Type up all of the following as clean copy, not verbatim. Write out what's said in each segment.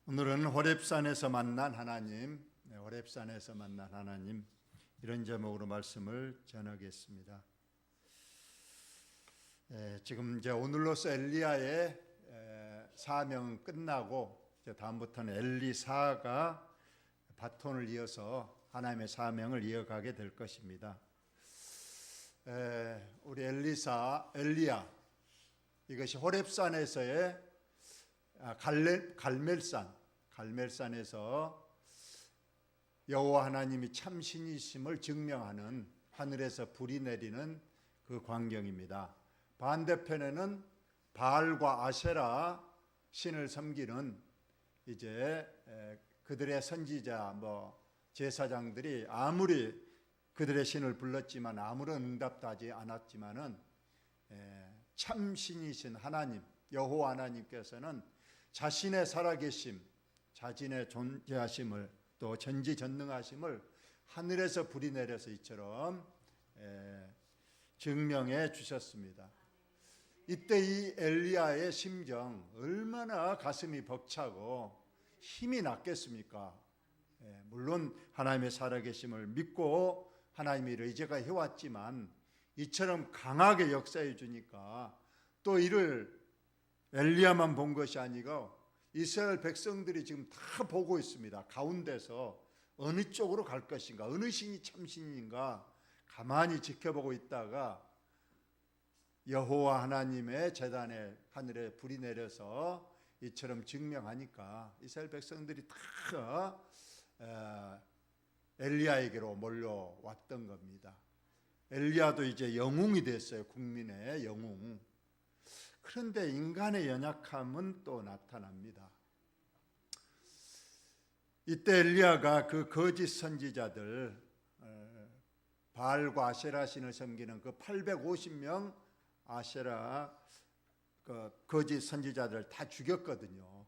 오늘은 호렙산에서 만난 하나님, 호렙산에서 만난 하나님 이런 제목으로 말씀을 전하겠습니다. 지금 이제 오늘로서 엘리야의 사명은 끝나고 이제 다음부터는 엘리사가 바톤을 이어서 하나님의 사명을 이어가게 될 것입니다. 우리 엘리야 이것이 호렙산에서의 갈멜산에서 여호와 하나님이 참 신이심을 증명하는 하늘에서 불이 내리는 그 광경입니다. 반대편에는 바알과 아세라 신을 섬기는 이제 그들의 선지자 제사장들이 아무리 그들의 신을 불렀지만 아무런 응답도 하지 않았지만은 참 신이신 하나님 여호와 하나님께서는 자신의 살아계심, 자신의 존재하심을 또 전지전능하심을 하늘에서 불이 내려서 이처럼 증명해 주셨습니다. 이때 이 엘리야의 심정 얼마나 가슴이 벅차고 힘이 났겠습니까? 물론 하나님의 살아계심을 믿고 하나님의 의지가 해왔지만 이처럼 강하게 역사해 주니까 또 이를 엘리야만 본 것이 아니고 이스라엘 백성들이 지금 다 보고 있습니다. 가운데서 어느 쪽으로 갈 것인가, 어느 신이 참신인가 가만히 지켜보고 있다가 여호와 하나님의 제단에 하늘에 불이 내려서 이처럼 증명하니까 이스라엘 백성들이 다 엘리야에게로 몰려왔던 겁니다. 엘리야도 이제 영웅이 됐어요. 국민의 영웅. 그런데 인간의 연약함은 또 나타납니다. 이때 엘리야가 그 거짓 선지자들 바알과 아세라 신을 섬기는 그 850명 아세라 그 거짓 선지자들 다 죽였거든요.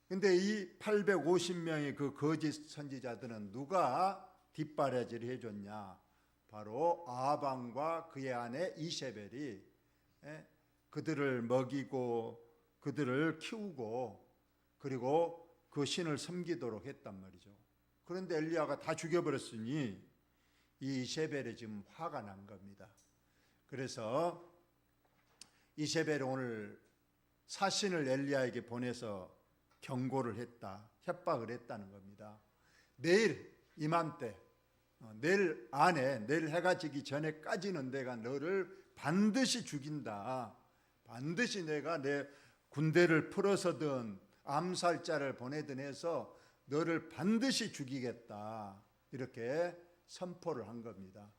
근데 이 850명의 그 거짓 선지자들은 누가 뒷바라지를 해줬냐? 바로 아합왕과 그의 아내 이세벨이 그들을 먹이고 그들을 키우고 그리고 그 신을 섬기도록 했단 말이죠. 그런데 엘리야가 다 죽여버렸으니 이 이세벨이 지금 화가 난 겁니다. 그래서 이세벨이 오늘 사신을 엘리야에게 보내서 경고를 했다, 협박을 했다는 겁니다. 내일 이맘때, 내일 안에, 내일 해가 지기 전에까지는 내가 너를 반드시 죽인다. 반드시 내가 내 군대를 풀어서든 암살자를 보내든 해서 너를 반드시 죽이겠다. 이렇게 선포를 한 겁니다.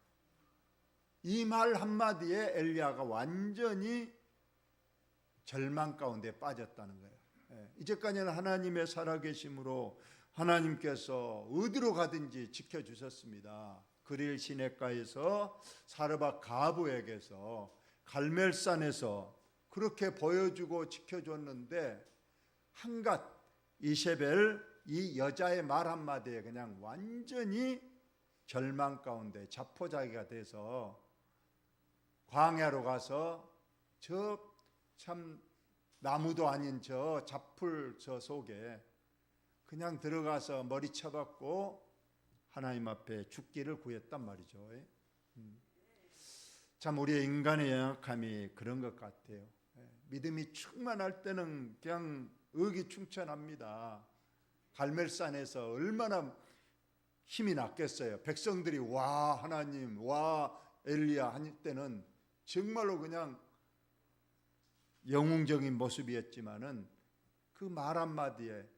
이 말 한마디에 엘리야가 완전히 절망 가운데 빠졌다는 거예요. 이제까지는 하나님의 살아계심으로 하나님께서 어디로 가든지 지켜주셨습니다. 그릴 시내가에서 사르밧 가부에게서 갈멜산에서 그렇게 보여주고 지켜줬는데 한갓 이세벨 이 여자의 말 한마디에 그냥 완전히 절망 가운데 자포자기가 돼서 광야로 가서 저 참 나무도 아닌 저 잡풀 저 속에 그냥 들어가서 머리 쳐박고 하나님 앞에 죽기를 구했단 말이죠. 참 우리의 인간의 연약함이 그런 것 같아요. 믿음이 충만할 때는 그냥 의기충천합니다. 갈멜산에서 얼마나 힘이 났겠어요. 백성들이 와 하나님, 와 엘리야 할 때는 정말로 그냥 영웅적인 모습이었지만은 그 말 한마디에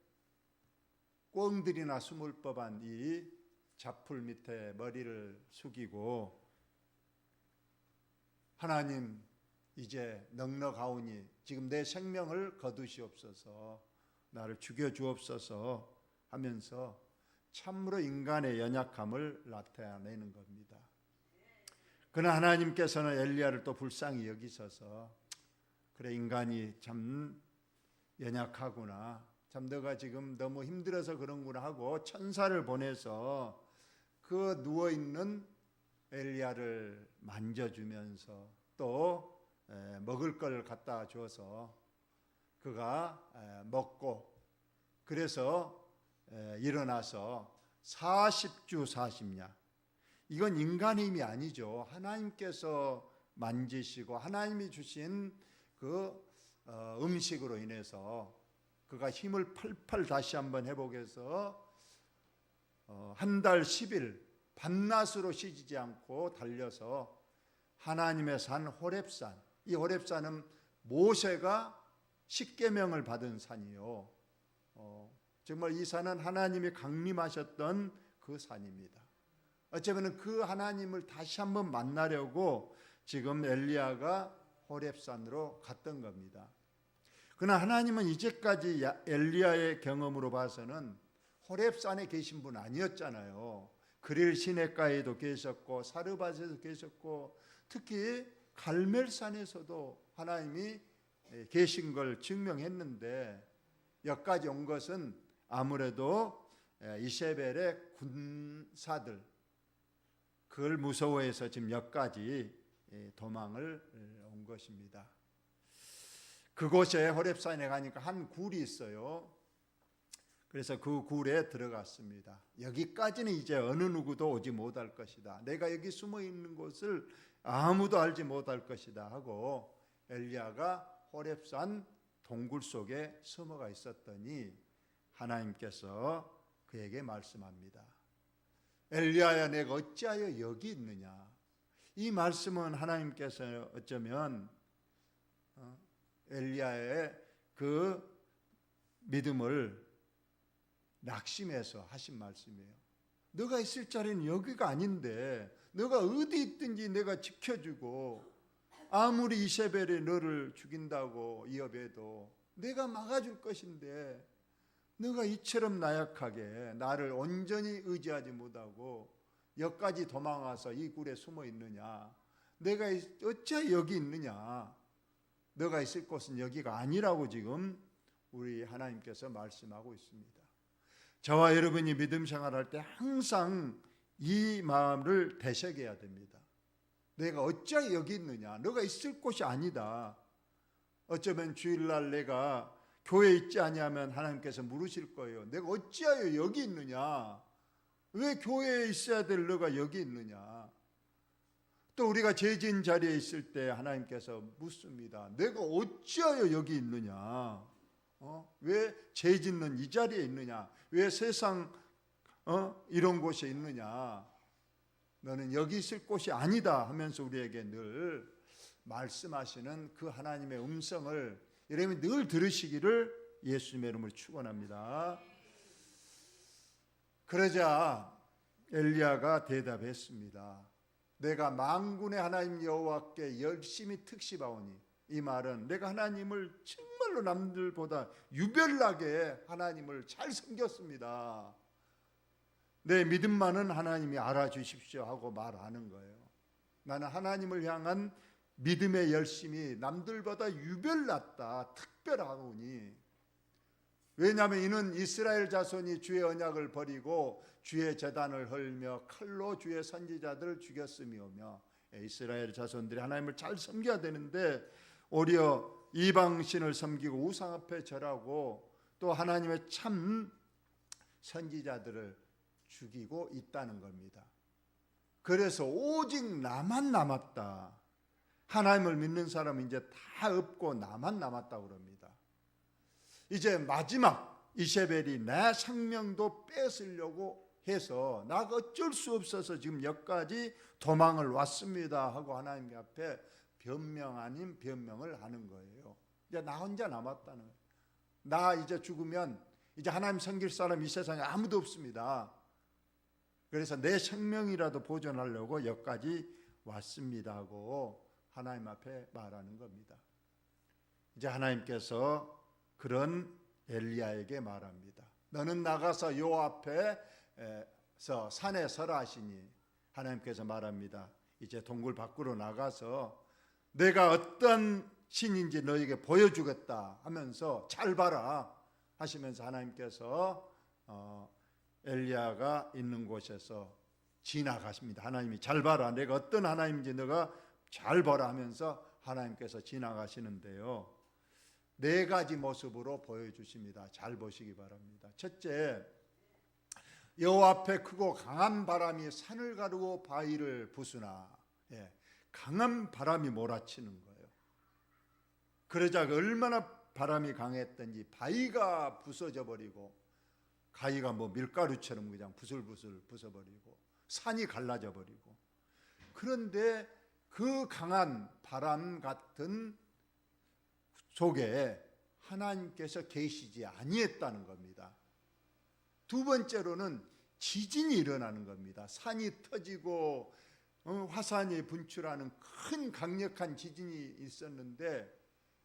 꿩들이나 숨을 법한 이 잡풀 밑에 머리를 숙이고 하나님 이제 넉넉하오니 지금 내 생명을 거두시옵소서, 나를 죽여주옵소서 하면서 참으로 인간의 연약함을 나타내는 겁니다. 그러나 하나님께서는 엘리야를 또 불쌍히 여기셔서 그래 인간이 참 연약하구나, 참 너가 지금 너무 힘들어서 그런구나 하고 천사를 보내서 그 누워있는 엘리야를 만져주면서 또 먹을 걸 갖다 줘서 그가 먹고 그래서 일어나서 40주 40야. 이건 인간의 힘이 아니죠. 하나님께서 만지시고 하나님이 주신 그 음식으로 인해서 그가 힘을 팔팔 다시 한번 회복해서 한 달 10일 밤낮으로 쉬지 않고 달려서 하나님의 산 호렙산, 이 호렙산은 모세가 십계명을 받은 산이요. 정말 이 산은 하나님이 강림하셨던 그 산입니다. 어쩌면 그 하나님을 다시 한번 만나려고 지금 엘리야가 호렙산으로 갔던 겁니다. 그러나 하나님은 이제까지 엘리야의 경험으로 봐서는 호렙산에 계신 분 아니었잖아요. 그릴 시내가에도 계셨고 사르밧에도 계셨고 특히 갈멜산에서도 하나님이 계신 걸 증명했는데 여기까지 온 것은 아무래도 이세벨의 군사들 그걸 무서워해서 지금 여기까지 도망을 온 것입니다. 그곳에 호렙산에 가니까 한 굴이 있어요. 그래서 그 굴에 들어갔습니다. 여기까지는 이제 어느 누구도 오지 못할 것이다. 내가 여기 숨어 있는 곳을 아무도 알지 못할 것이다 하고 엘리야가 호렙산 동굴 속에 숨어가 있었더니 하나님께서 그에게 말씀합니다. 엘리야야, 내가 어찌하여 여기 있느냐. 이 말씀은 하나님께서 어쩌면 엘리야의 그 믿음을 낙심해서 하신 말씀이에요. 너가 있을 자리는 여기가 아닌데 너가 어디 있든지 내가 지켜주고 아무리 이세벨이 너를 죽인다고 이어봬도 내가 막아줄 것인데 너가 이처럼 나약하게 나를 온전히 의지하지 못하고 여기까지 도망와서 이 굴에 숨어 있느냐. 내가 어찌 여기 있느냐. 너가 있을 곳은 여기가 아니라고 지금 우리 하나님께서 말씀하고 있습니다. 저와 여러분이 믿음 생활할 때 항상 이 마음을 되새겨야 됩니다. 내가 어찌 여기 있느냐. 너가 있을 곳이 아니다. 어쩌면 주일날 내가 교회에 있지 아니하면 하나님께서 물으실 거예요. 내가 어찌하여 여기 있느냐. 왜 교회에 있어야 될 너가 여기 있느냐. 또 우리가 죄진 자리에 있을 때 하나님께서 묻습니다. 내가 어찌하여 여기 있느냐. 왜 죄짓는 이 자리에 있느냐. 왜 세상 이런 곳에 있느냐. 너는 여기 있을 곳이 아니다 하면서 우리에게 늘 말씀하시는 그 하나님의 음성을 여러분이 늘 들으시기를 예수님의 이름으로 축원합니다. 그러자 엘리야가 대답했습니다. 내가 만군의 하나님 여호와께 열심히 특식하오니. 이 말은 내가 하나님을 정말로 남들보다 유별나게 하나님을 잘 섬겼습니다. 내 믿음만은 하나님이 알아주십시오 하고 말하는 거예요. 나는 하나님을 향한 믿음의 열심이 남들보다 유별났다, 특별하오니. 왜냐하면 이는 이스라엘 자손이 주의 언약을 버리고 주의 제단을 헐며 칼로 주의 선지자들을 죽였음이오며. 이스라엘 자손들이 하나님을 잘 섬겨야 되는데 오히려 이방신을 섬기고 우상 앞에 절하고 또 하나님의 참 선지자들을 죽이고 있다는 겁니다. 그래서 오직 나만 남았다. 하나님을 믿는 사람은 이제 다 없고 나만 남았다고 그럽니다. 이제 마지막 이세벨이 내 생명도 뺏으려고 해서 나가 어쩔 수 없어서 지금 여기까지 도망을 왔습니다 하고 하나님 앞에 변명 아닌 변명을 하는 거예요. 이제 나 혼자 남았다는 거예요. 나 이제 죽으면 이제 하나님 섬길 사람 이 세상에 아무도 없습니다. 그래서 내 생명이라도 보존하려고 여기까지 왔습니다 하고 하나님 앞에 말하는 겁니다. 이제 하나님께서 그런 엘리야에게 말합니다. 너는 나가서 요 앞에서 산에 서라 하시니 하나님께서 말합니다. 이제 동굴 밖으로 나가서 내가 어떤 신인지 너에게 보여주겠다 하면서 잘 봐라 하시면서 하나님께서 엘리야가 있는 곳에서 지나가십니다. 하나님이 잘 봐라. 내가 어떤 하나님인지 너가 잘 봐라 하면서 하나님께서 지나가시는데요. 네 가지 모습으로 보여주십니다. 잘 보시기 바랍니다. 첫째, 여호와 앞에 크고 강한 바람이 산을 가르고 바위를 부수나, 강한 바람이 몰아치는 거예요. 그러자 얼마나 바람이 강했던지 바위가 부서져 버리고, 가위가 밀가루처럼 그냥 부슬부슬 부숴버리고 산이 갈라져 버리고, 그런데 그 강한 바람 같은 속에 하나님께서 계시지 아니했다는 겁니다. 두 번째로는 지진이 일어나는 겁니다. 산이 터지고 화산이 분출하는 큰 강력한 지진이 있었는데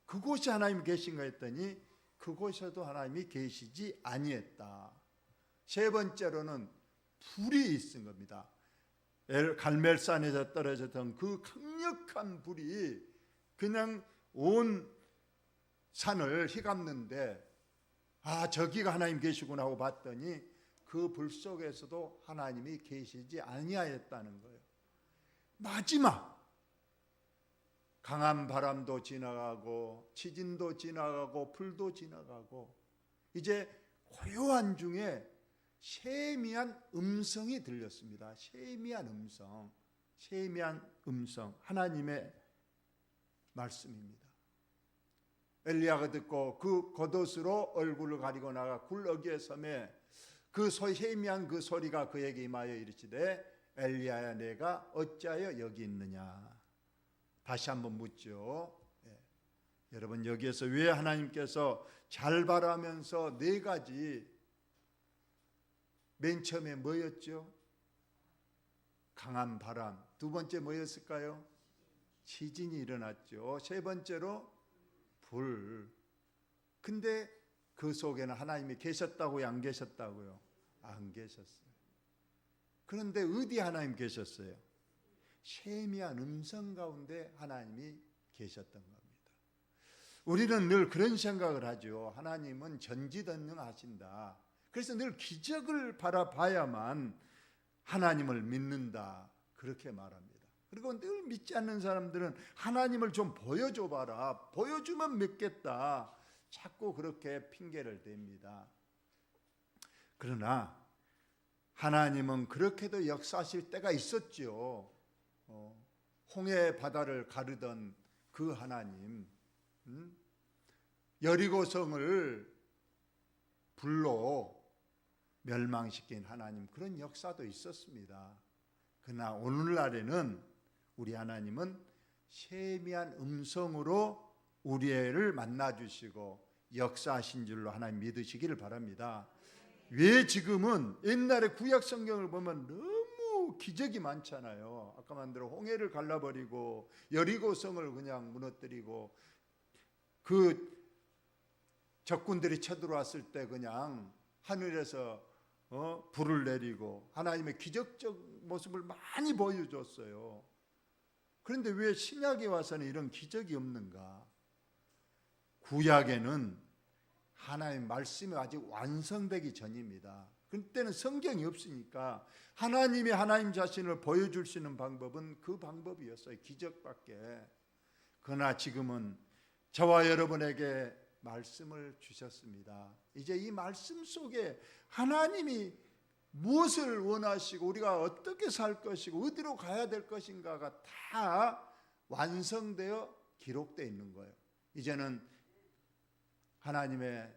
그곳이 하나님이 계신가 했더니 그곳에도 하나님이 계시지 아니했다. 세 번째로는 불이 있은 겁니다. 갈멜산에서 떨어졌던 그 강력한 불이 그냥 온 산을 휘감는데, 저기가 하나님 계시구나 하고 봤더니 그 불 속에서도 하나님이 계시지 아니하였다는 거예요. 마지막 강한 바람도 지나가고 지진도 지나가고 불도 지나가고 이제 고요한 중에 세미한 음성이 들렸습니다. 세미한 음성, 하나님의 말씀입니다. 엘리야가 듣고 그 겉옷으로 얼굴을 가리고 나가 굴러기에 섬에 그 세미한 그 소리가 그에게 임하여 이르시되, 엘리야야 내가 어찌하여 여기 있느냐. 다시 한번 묻죠. 여러분, 여기에서 왜 하나님께서 잘 바라면서 네 가지, 맨 처음에 뭐였죠? 강한 바람. 두 번째 뭐였을까요? 지진이 일어났죠. 세 번째로 불. 근데 그 속에는 하나님이 계셨다고요, 안 계셨다고요? 안 계셨어요. 그런데 어디 하나님 계셨어요? 세미한 음성 가운데 하나님이 계셨던 겁니다. 우리는 늘 그런 생각을 하죠. 하나님은 전지전능하신다. 그래서 늘 기적을 바라봐야만 하나님을 믿는다. 그렇게 말합니다. 그리고 늘 믿지 않는 사람들은 하나님을 좀 보여줘 봐라. 보여주면 믿겠다. 자꾸 그렇게 핑계를 댑니다. 그러나 하나님은 그렇게도 역사하실 때가 있었죠. 홍해 바다를 가르던 그 하나님, 여리고성을 불로 멸망시킨 하나님, 그런 역사도 있었습니다. 그러나 오늘날에는 우리 하나님은 세미한 음성으로 우리를 만나주시고 역사하신 줄로 하나님 믿으시기를 바랍니다. 왜 지금은 옛날에 구약 성경을 보면 너무 기적이 많잖아요. 아까 만대로 홍해를 갈라버리고 여리고성을 그냥 무너뜨리고 그 적군들이 쳐들어왔을 때 그냥 하늘에서 불을 내리고 하나님의 기적적 모습을 많이 보여줬어요. 그런데 왜 신약에 와서는 이런 기적이 없는가? 구약에는 하나님의 말씀이 아직 완성되기 전입니다. 그때는 성경이 없으니까 하나님이 하나님 자신을 보여줄 수 있는 방법은 그 방법이었어요. 기적밖에. 그러나 지금은 저와 여러분에게 말씀을 주셨습니다. 이제 이 말씀 속에 하나님이 무엇을 원하시고 우리가 어떻게 살 것이고 어디로 가야 될 것인가가 다 완성되어 기록되어 있는 거예요. 이제는 하나님의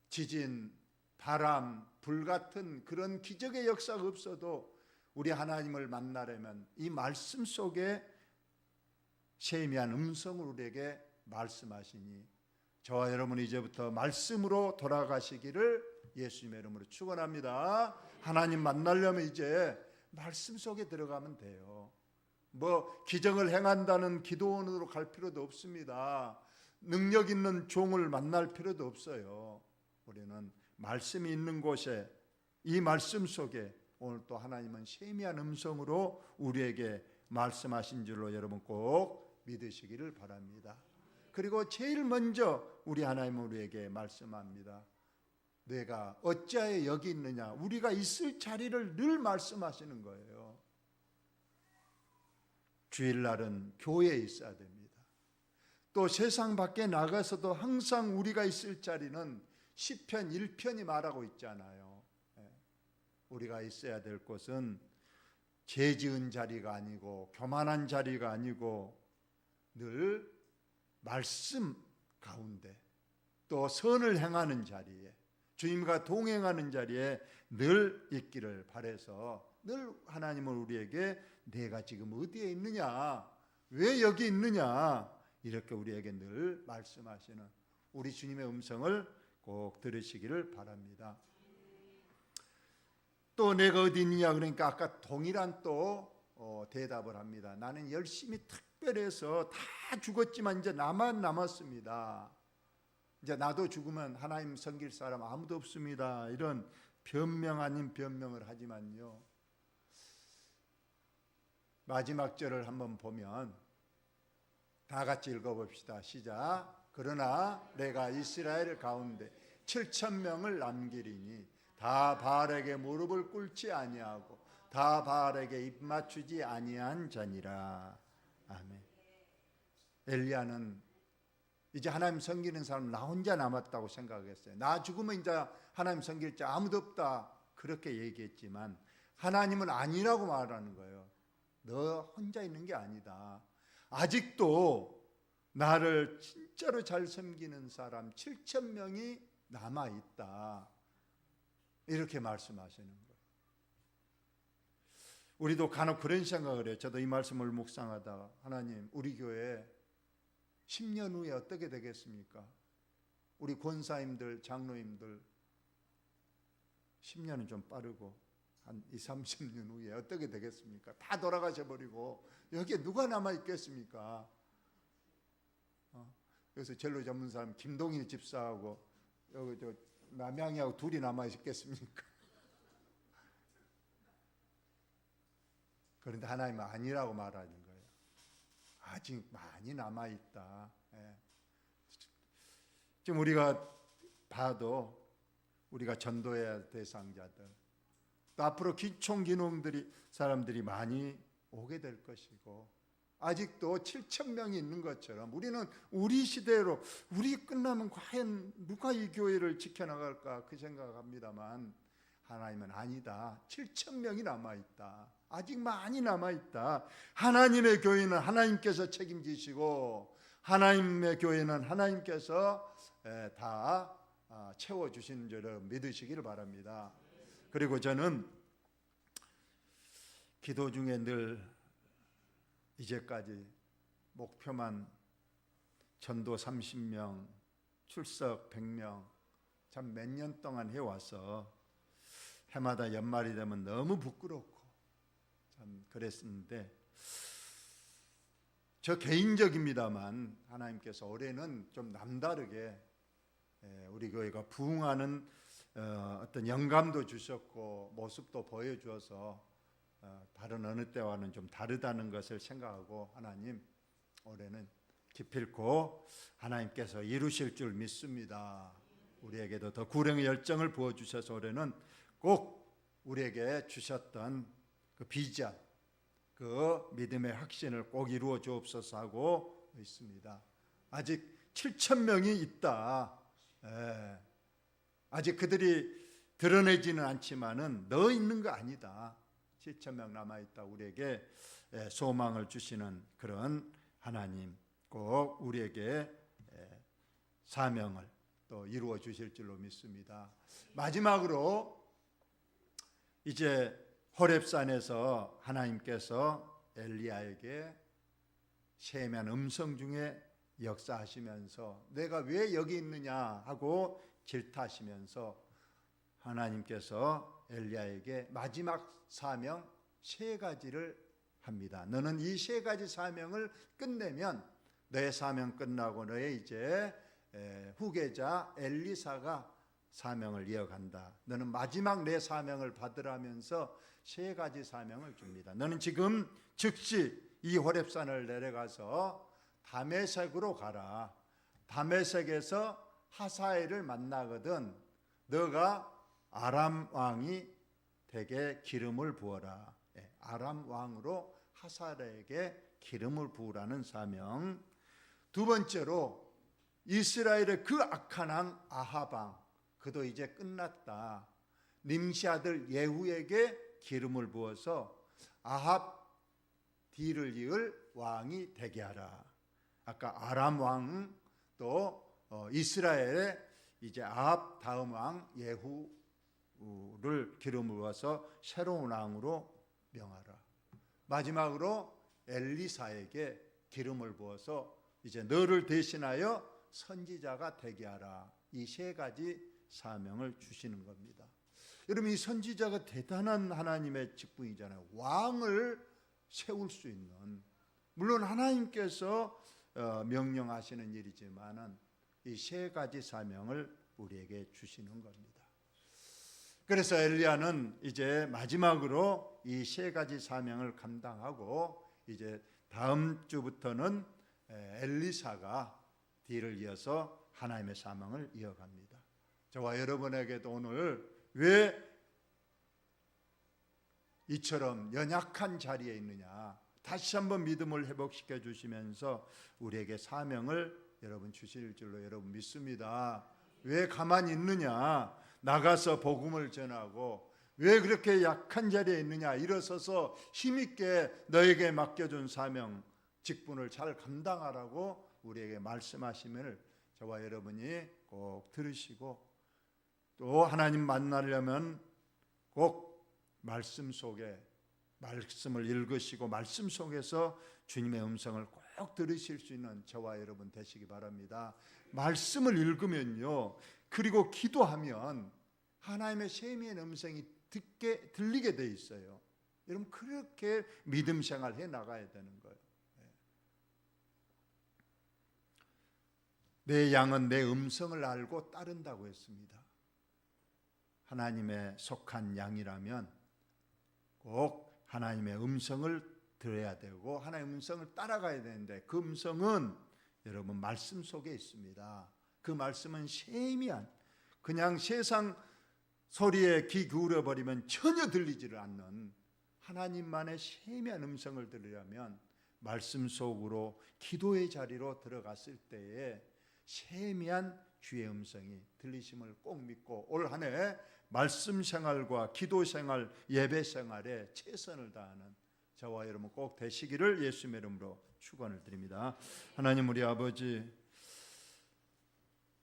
지진, 바람, 불 같은 그런 기적의 역사가 없어도 우리 하나님을 만나려면 이 말씀 속에 세미한 음성을 우리에게 말씀하시니 저와 여러분 이제부터 말씀으로 돌아가시기를 예수님의 이름으로 축원합니다. 하나님 만나려면 이제 말씀 속에 들어가면 돼요. 기적을 행한다는 기도원으로 갈 필요도 없습니다. 능력 있는 종을 만날 필요도 없어요. 우리는 말씀이 있는 곳에 이 말씀 속에 오늘 또 하나님은 세미한 음성으로 우리에게 말씀하신 줄로 여러분 꼭 믿으시기를 바랍니다. 그리고 제일 먼저 우리 하나님은 우리에게 말씀합니다. 내가 어찌하여 여기 있느냐. 우리가 있을 자리를 늘 말씀하시는 거예요. 주일날은 교회에 있어야 됩니다. 또 세상 밖에 나가서도 항상 우리가 있을 자리는 시편 1편이 말하고 있잖아요. 우리가 있어야 될 곳은 죄 지은 자리가 아니고 교만한 자리가 아니고 늘 말씀 가운데 또 선을 행하는 자리에 주님과 동행하는 자리에 늘 있기를 바라서 늘 하나님은 우리에게 내가 지금 어디에 있느냐, 왜 여기 있느냐 이렇게 우리에게 늘 말씀하시는 우리 주님의 음성을 꼭 들으시기를 바랍니다. 또 내가 어디 있느냐 그러니까 아까 동일한 또 대답을 합니다. 나는 열심히 특별해서 다 죽었지만 이제 나만 남았습니다. 이제 나도 죽으면 하나님 섬길 사람 아무도 없습니다. 이런 변명 아닌 변명을 하지만요. 마지막 절을 한번 보면 다 같이 읽어봅시다. 시작. 그러나 내가 이스라엘 가운데 7,000명을 남기리니 다 바알에게 무릎을 꿇지 아니하고 다 바알에게 입 맞추지 아니한 자니라. 아멘. 엘리야는 이제 하나님 섬기는 사람 나 혼자 남았다고 생각했어요. 나 죽으면 이제 하나님 섬길 자 아무도 없다 그렇게 얘기했지만 하나님은 아니라고 말하는 거예요. 너 혼자 있는 게 아니다. 아직도 나를 진짜로 잘 섬기는 사람 7,000명이 남아있다. 이렇게 말씀하시는 거예요. 우리도 간혹 그런 생각을 해요. 저도 이 말씀을 묵상하다가 하나님 우리 교회 10년 후에 어떻게 되겠습니까? 우리 권사님들 장로님들 10년은 좀 빠르고 한 20, 30년 후에 어떻게 되겠습니까? 다 돌아가셔 버리고 여기에 누가 남아 있겠습니까? 그래서 젤로 전문 사람 김동일 집사하고 여기 저 남양이하고 둘이 남아 있겠습니까? 그런데 하나님은 아니라고 말하는 거예요. 아직 많이 남아 있다. 지금 우리가 봐도 우리가 전도해야 할 대상자들 또 앞으로 기총기농들이 사람들이 많이 오게 될 것이고 아직도 7,000명이 있는 것처럼 우리는 우리 시대로 우리 끝나면 과연 누가 이 교회를 지켜나갈까 그 생각합니다만 하나님은 아니다. 7,000명이 남아있다. 아직 많이 남아있다. 하나님의 교회는 하나님께서 책임지시고 하나님의 교회는 하나님께서 다 채워주시는 줄을 믿으시기를 바랍니다. 그리고 저는 기도 중에 늘 이제까지 목표만 전도 30명, 출석 100명 참 몇 년 동안 해와서 해마다 연말이 되면 너무 부끄럽고 참 그랬었는데 저 개인적입니다만 하나님께서 올해는 좀 남다르게 우리 교회가 부흥하는 어떤 영감도 주셨고 모습도 보여주어서 다른 어느 때와는 좀 다르다는 것을 생각하고 하나님 올해는 기필코 하나님께서 이루실 줄 믿습니다. 우리에게도 더 구령의 열정을 부어주셔서 올해는 꼭 우리에게 주셨던 그 비전 그 믿음의 확신을 꼭 이루어 주옵소서 하고 있습니다. 아직 7,000명이 있다. 아직 그들이 드러내지는 않지만은 너 있는 거 아니다. 7,000명 남아있다. 우리에게 소망을 주시는 그런 하나님 꼭 우리에게 사명을 또 이루어 주실 줄로 믿습니다. 마지막으로 이제 호렙산에서 하나님께서 엘리야에게 세미한 음성 중에 역사하시면서 내가 왜 여기 있느냐 하고 질타하시면서 하나님께서 엘리야에게 마지막 사명 3가지를 합니다. 너는 이 3가지 사명을 끝내면 너의 사명 끝나고 너의 이제 후계자 엘리사가 사명을 이어간다. 너는 마지막 내 사명을 받으라면서 3가지 사명을 줍니다. 너는 지금 즉시 이 호렙산을 내려가서 다메섹으로 가라. 다메섹에서 하사엘을 만나거든 너가 아람 왕이 되게 기름을 부어라. 아람 왕으로 하사엘에게 기름을 부으라는 사명. 두 번째로 이스라엘의 그 악한 왕 아합 왕, 그도 이제 끝났다. nim시 아들 예후에게 기름을 부어서 아합 뒤를 이을 왕이 되게 하라. 아까 아람 왕, 또 이스라엘의 이제 아합 다음 왕 예후를 기름을 부어서 새로운 왕으로 명하라. 마지막으로 엘리사에게 기름을 부어서 이제 너를 대신하여 선지자가 되게 하라. 이 세 가지 사명을 주시는 겁니다. 여러분, 이 선지자가 대단한 하나님의 직분이잖아요. 왕을 세울 수 있는, 물론 하나님께서 명령하시는 일이지만은 이 세 가지 사명을 우리에게 주시는 겁니다. 그래서 엘리야는 이제 마지막으로 이 세 가지 사명을 감당하고 이제 다음 주부터는 엘리사가 뒤를 이어서 하나님의 사명을 이어갑니다. 저와 여러분에게도 오늘 왜 이처럼 연약한 자리에 있느냐, 다시 한번 믿음을 회복시켜 주시면서 우리에게 사명을 여러분 주실 줄로 여러분 믿습니다. 왜 가만히 있느냐, 나가서 복음을 전하고, 왜 그렇게 약한 자리에 있느냐, 일어서서 힘있게 너에게 맡겨준 사명 직분을 잘 감당하라고 우리에게 말씀하시면 저와 여러분이 꼭 들으시고, 또 하나님 만나려면 꼭 말씀 속에 말씀을 읽으시고 말씀 속에서 주님의 음성을 꼭 들으실 수 있는 저와 여러분 되시기 바랍니다. 말씀을 읽으면요, 그리고 기도하면 하나님의 세미의 음성이 들리게 돼 있어요. 여러분, 그렇게 믿음 생활 해 나가야 되는 거예요. 내 양은 내 음성을 알고 따른다고 했습니다. 하나님의 속한 양이라면 꼭 하나님의 음성을 들어야 되고 하나님의 음성을 따라가야 되는데, 그 음성은 여러분 말씀 속에 있습니다. 그 말씀은 세미한, 그냥 세상 소리에 귀 기울여 버리면 전혀 들리지를 않는 하나님만의 세미한 음성을 들으려면 말씀 속으로 기도의 자리로 들어갔을 때에 세미한 주의 음성이 들리심을 꼭 믿고 올 한 해 말씀 생활과 기도 생활, 예배 생활에 최선을 다하는 저와 여러분 꼭 되시기를 예수님의 이름으로 축원을 드립니다. 하나님, 우리 아버지,